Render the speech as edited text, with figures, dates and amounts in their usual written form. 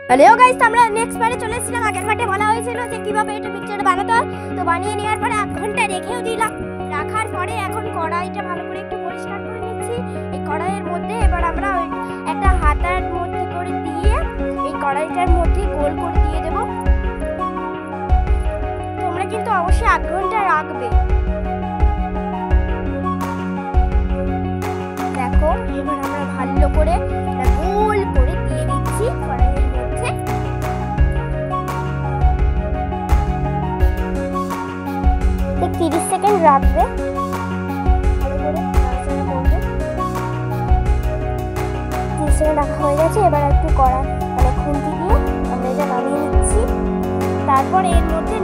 Hello guys, আমরা next পার্টে চলে এসেছিলাম। আগের পার্টে বলা হয়েছিল যে কিভাবে এটা মিক্সচার বানাতে হয়, তো বানিয়ে নেওয়ার পরে 1 ঘন্টা রেখেও দিলাম। রাখার পরে এখন কড়াইটা ভালো করে একটু পরিষ্কার করে নিচ্ছি। এই কড়াইয়ের মধ্যে এবার আমরা একটা হাতার মধ্যে করে দিয়ে এই কড়াইটার মধ্যে গোল করে দিয়ে দেব। তোমরা কিন্তু অবশ্যই 1 ঘন্টা রাখবে। দেখো এবার আমরা ভালো করে গোল করে দিয়ে দিচ্ছি কড়াইয়ের মধ্যে। 30 সেকেন্ড রাখবে, ভালো করে নাড়াচাড়া করবে। 30 সেকেন্ড রাখা হয়ে গেছে। এবার একটু খুন্তি দিয়ে আমরা এটা নামিয়ে নিচ্ছি। তারপর এর মধ্যে